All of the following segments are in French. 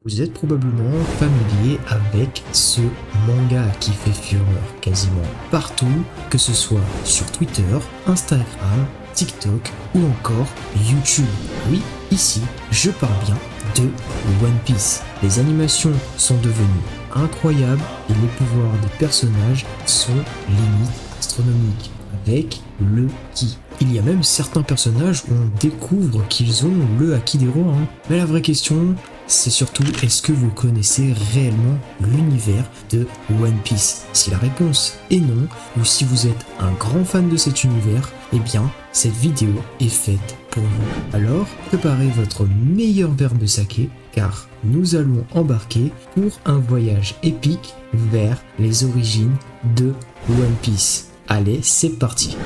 Vous êtes probablement familier avec ce manga qui fait fureur quasiment partout, que ce soit sur Twitter, Instagram, TikTok ou encore YouTube. Oui, ici, je parle bien de One Piece. Les animations sont devenues incroyables et les pouvoirs des personnages sont limite astronomiques avec le ki. Il y a même certains personnages où on découvre qu'ils ont le haki des rois. Mais la vraie question, c'est surtout, est-ce que vous connaissez réellement l'univers de One Piece? Si la réponse est non, ou si vous êtes un grand fan de cet univers, eh bien, cette vidéo est faite pour vous. Alors, préparez votre meilleur verre de saké, car nous allons embarquer pour un voyage épique vers les origines de One Piece. Allez, c'est parti!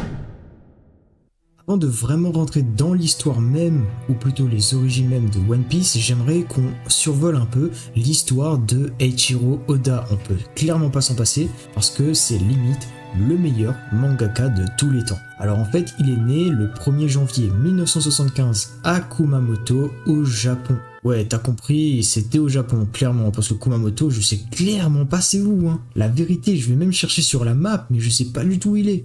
Avant de vraiment rentrer dans l'histoire même, ou plutôt les origines même de One Piece, j'aimerais qu'on survole un peu l'histoire de Eiichiro Oda. On peut clairement pas s'en passer, parce que c'est limite le meilleur mangaka de tous les temps. Alors en fait, il est né le 1er janvier 1975 à Kumamoto, au Japon. Ouais, t'as compris, c'était au Japon, clairement, parce que Kumamoto, je sais clairement pas c'est où. La vérité, je vais même chercher sur la map, mais je sais pas du tout où il est.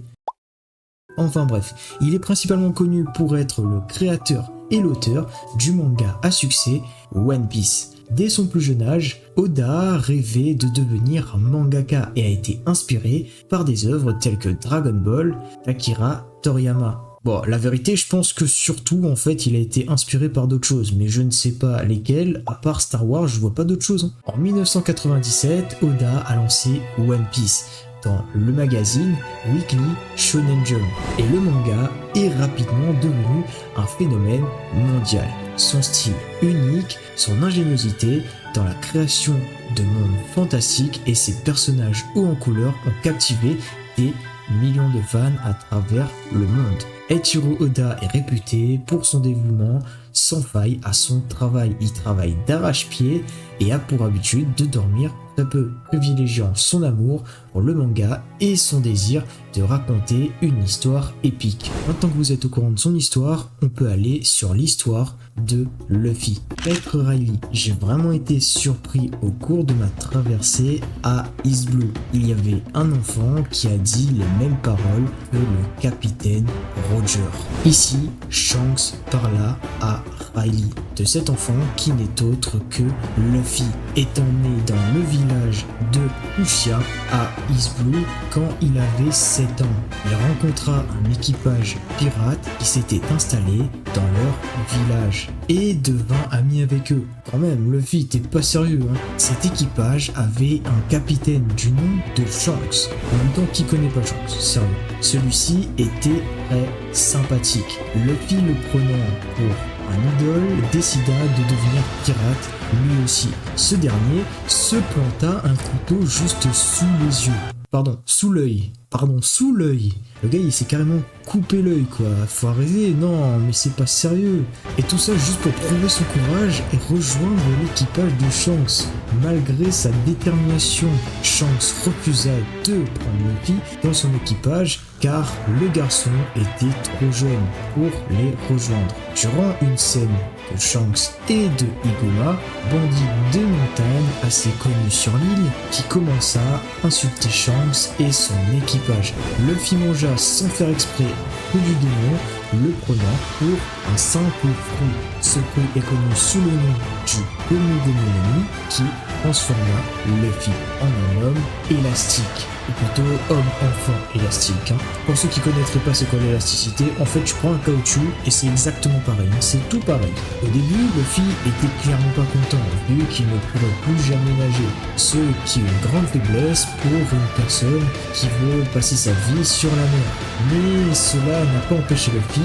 Enfin bref, il est principalement connu pour être le créateur et l'auteur du manga à succès One Piece. Dès son plus jeune âge, Oda rêvait de devenir mangaka et a été inspiré par des œuvres telles que Dragon Ball, Akira Toriyama. Bon, la vérité, je pense que surtout, en fait, il a été inspiré par d'autres choses, mais je ne sais pas lesquelles, à part Star Wars, je vois pas d'autres choses. En 1997, Oda a lancé One Piece dans le magazine Weekly Shonen Jump, et le manga est rapidement devenu un phénomène mondial. Son style unique, son ingéniosité dans la création de mondes fantastiques et ses personnages hauts en couleur ont captivé des millions de fans à travers le monde. Eiichiro Oda est réputé pour son dévouement sans faille à son travail. Il travaille d'arrache-pied et a pour habitude de dormir très peu, privilégiant son amour pour le manga et son désir de raconter une histoire épique. Maintenant que vous êtes au courant de son histoire, on peut aller sur l'histoire de Luffy. Maître Riley, j'ai vraiment été surpris au cours de ma traversée à East Blue. Il y avait un enfant qui a dit les mêmes paroles que le capitaine Roger. Ici, Shanks parla à Riley de cet enfant qui n'est autre que Luffy, étant né dans le village de Fushia à East Blue quand il avait 7 ans. Il rencontra un équipage pirate qui s'était installé dans leur village et devint ami avec eux. Quand même, Luffy, t'es pas sérieux, Cet équipage avait un capitaine du nom de Shanks. En même temps, qui connaît pas Shanks, sérieux. Celui-ci était très sympathique. Luffy, le prenant pour un idole, décida de devenir pirate lui aussi. Ce dernier se planta un couteau juste sous les yeux. Sous l'œil. Le gars, il s'est carrément coupé l'œil, quoi. Faut arrêter, non, mais c'est pas sérieux. Et tout ça juste pour prouver son courage et rejoindre l'équipage de Shanks. Malgré sa détermination, Shanks refusa de prendre Luffy dans son équipage car le garçon était trop jeune pour les rejoindre. Durant une scène de Shanks et de Igoma, bandit de montagne assez connu sur l'île, qui commença à insulter Shanks et son équipage. Luffy mangea sans faire exprès un coup du démon, le prenant pour un simple fruit. Ce fruit est connu sous le nom du Gomu Gomu no Mi, qui transforma Luffy en un homme élastique. Ou plutôt homme-enfant élastique. Pour ceux qui connaîtraient pas c'est quoi l'élasticité, en fait tu prends un caoutchouc et c'est exactement pareil, c'est tout pareil. Au début, Luffy était clairement pas content, vu qu'il ne pourrait plus jamais nager. Ce qui est une grande faiblesse pour une personne qui veut passer sa vie sur la mer. Mais cela n'a pas empêché Luffy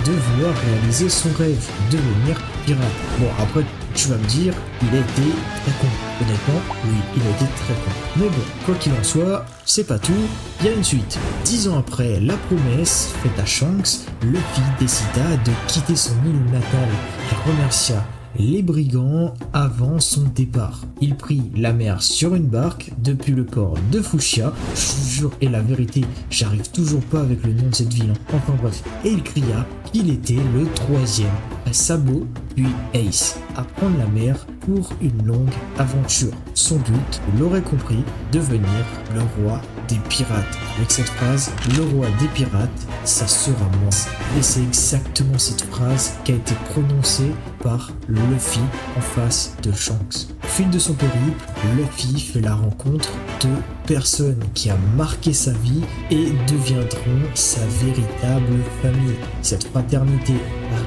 de vouloir réaliser son rêve, devenir pirate. Bon, après tu vas me dire, il a été très con. Honnêtement, oui, il a été très con. Mais bon, quoi qu'il en soit, c'est pas tout, il y a une suite. 10 ans après la promesse faite à Shanks, Luffy décida de quitter son île natale et remercia les brigands avant son départ. Il prit la mer sur une barque depuis le port de Fushia. Je vous jure, et la vérité, j'arrive toujours pas avec le nom de cette ville. Enfin bref, et il cria qu'il était le 3e Sabo puis Ace à prendre la mer pour une longue aventure. Son but, vous l'aurez compris, devenir le roi des pirates. Avec cette phrase, le roi des pirates, ça sera moi. Et c'est exactement cette phrase qui a été prononcée par Luffy en face de Shanks. Au fil de son périple, Luffy fait la rencontre de personnes qui a marqué sa vie et deviendront sa véritable famille. Cette fraternité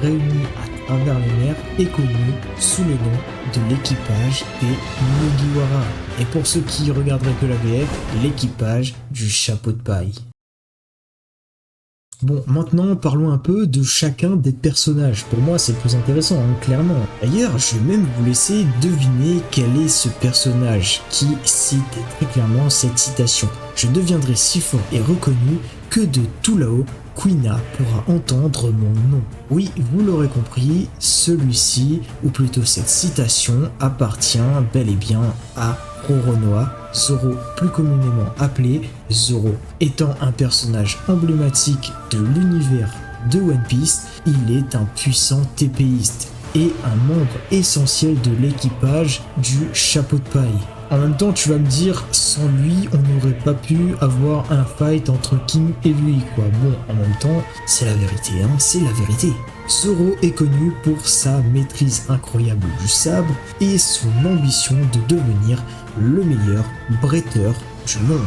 réunie à travers les mers est connue sous le nom de l'équipage des Mugiwara. Et pour ceux qui regarderaient que la VF, l'équipage du chapeau de paille. Bon, maintenant parlons un peu de chacun des personnages. Pour moi, c'est le plus intéressant, clairement. D'ailleurs, je vais même vous laisser deviner quel est ce personnage qui cite très clairement cette citation. Je deviendrai si fort et reconnu que de tout là-haut, Kuina pourra entendre mon nom. Oui, vous l'aurez compris, celui-ci, ou plutôt cette citation, appartient bel et bien à Roronoa, Zoro plus communément appelé Zoro. Étant un personnage emblématique de l'univers de One Piece, il est un puissant TPiste et un membre essentiel de l'équipage du chapeau de paille. En même temps, tu vas me dire, sans lui, on n'aurait pas pu avoir un fight entre King et lui, quoi. Bon, en même temps, c'est la vérité, c'est la vérité. Zoro est connu pour sa maîtrise incroyable du sabre et son ambition de devenir le meilleur bretteur du monde.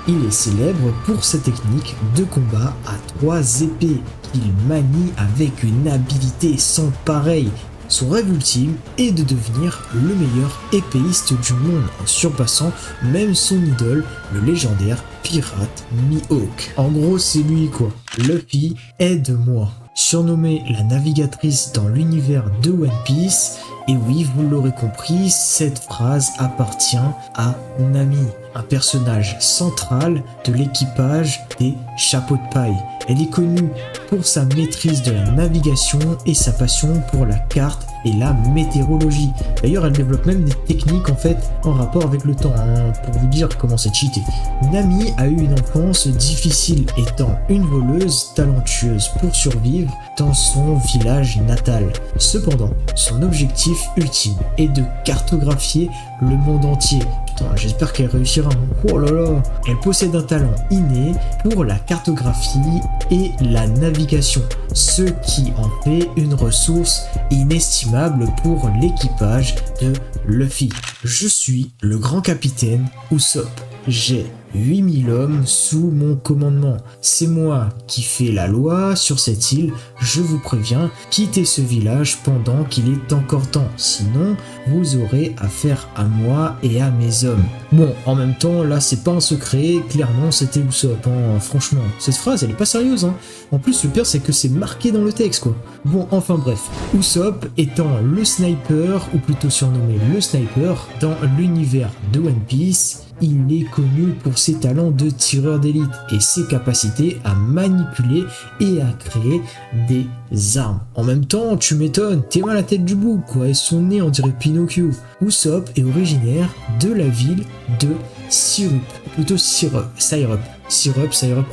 Il est célèbre pour sa technique de combat à 3 épées qu'il manie avec une habileté sans pareille. Son rêve ultime est de devenir le meilleur épéiste du monde en surpassant même son idole, le légendaire pirate Mihawk. En gros, c'est lui quoi. Luffy, aide-moi. Surnommée la navigatrice dans l'univers de One Piece, et oui, vous l'aurez compris, cette phrase appartient à Nami, un personnage central de l'équipage des chapeaux de paille. Elle est connue pour sa maîtrise de la navigation et sa passion pour la carte et la météorologie. D'ailleurs, elle développe même des techniques en fait en rapport avec le temps, pour vous dire comment c'est cheaté. Nami a eu une enfance difficile étant une voleuse talentueuse pour survivre dans son village natal. Cependant, son objectif ultime est de cartographier le monde entier. Putain, j'espère qu'elle réussira. Oh là là. Elle possède un talent inné pour la cartographie et la navigation, ce qui en fait une ressource inestimable pour l'équipage de Luffy. Je suis le grand capitaine Usopp. J'ai 8000 hommes sous mon commandement. C'est moi qui fais la loi sur cette île. Je vous préviens, quittez ce village pendant qu'il est encore temps. Sinon, vous aurez affaire à moi et à mes hommes. Bon, en même temps, là, c'est pas un secret. Clairement, c'était Usopp. Franchement, cette phrase, elle est pas sérieuse. En plus, le pire, c'est que c'est marqué dans le texte, quoi. Bon, enfin bref. Usopp étant le sniper, ou plutôt surnommé le sniper, dans l'univers de One Piece, il est connu pour ses talents de tireur d'élite et ses capacités à manipuler et à créer des armes. En même temps, tu m'étonnes, t'es mal à la tête du bouc, quoi, et son nez on dirait Pinocchio. Usopp est originaire de la ville de Syrup, plutôt Syrup.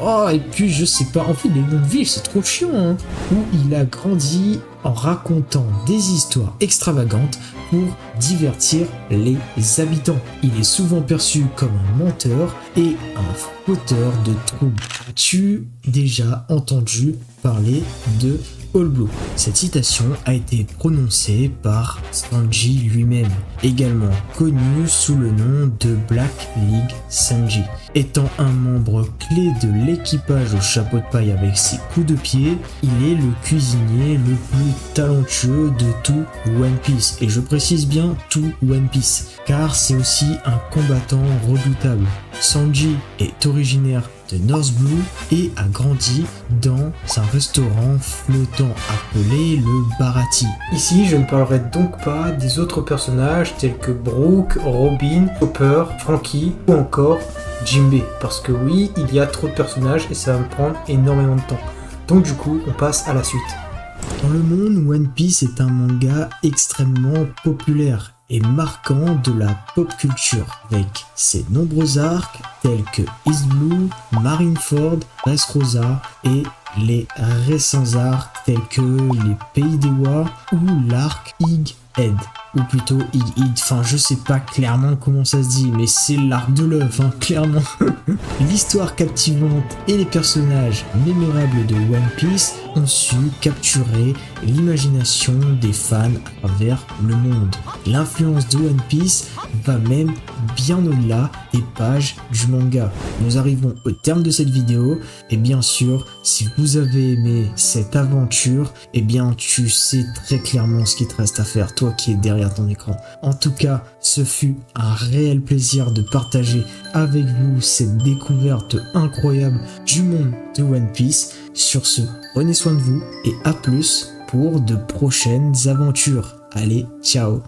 Oh, et puis je sais pas, en fait les noms de villes c'est trop chiant, où il a grandi en racontant des histoires extravagantes pour divertir les habitants. Il est souvent perçu comme un menteur et un fauteur de troubles. As-tu déjà entendu parler de All Blue? Cette citation a été prononcée par Sanji lui-même, également connu sous le nom de Black League Sanji. Étant un membre clé de l'équipage au chapeau de paille avec ses coups de pied, il est le cuisinier le plus talentueux de tout One Piece. Et je précise bien tout One Piece, car c'est aussi un combattant redoutable. Sanji est originaire de North Blue et a grandi dans un restaurant flottant appelé le Baratie. Ici, je ne parlerai donc pas des autres personnages tels que Brook, Robin, Chopper, Franky ou encore Jinbei, parce que oui, il y a trop de personnages et ça va me prendre énormément de temps. Donc du coup, on passe à la suite. Dans le monde, One Piece est un manga extrêmement populaire et marquant de la pop culture, avec ses nombreux arcs tels que East Blue, Marineford, Dressrosa et les récents arcs tels que les Pays des Wa ou l'arc Ig-Ed. Ou plutôt Ig-Id, enfin je sais pas clairement comment ça se dit, mais c'est l'arc de l'œuf, hein, clairement. L'histoire captivante et les personnages mémorables de One Piece ont su capturer l'imagination des fans à travers le monde. L'influence de One Piece va même bien au-delà des pages du manga. Nous arrivons au terme de cette vidéo, et bien sûr, si vous avez aimé cette aventure, eh bien tu sais très clairement ce qu'il te reste à faire, toi qui es derrière ton écran. En tout cas, ce fut un réel plaisir de partager avec vous cette découverte incroyable du monde de One Piece. Sur ce, prenez soin de vous et à plus pour de prochaines aventures. Allez, ciao!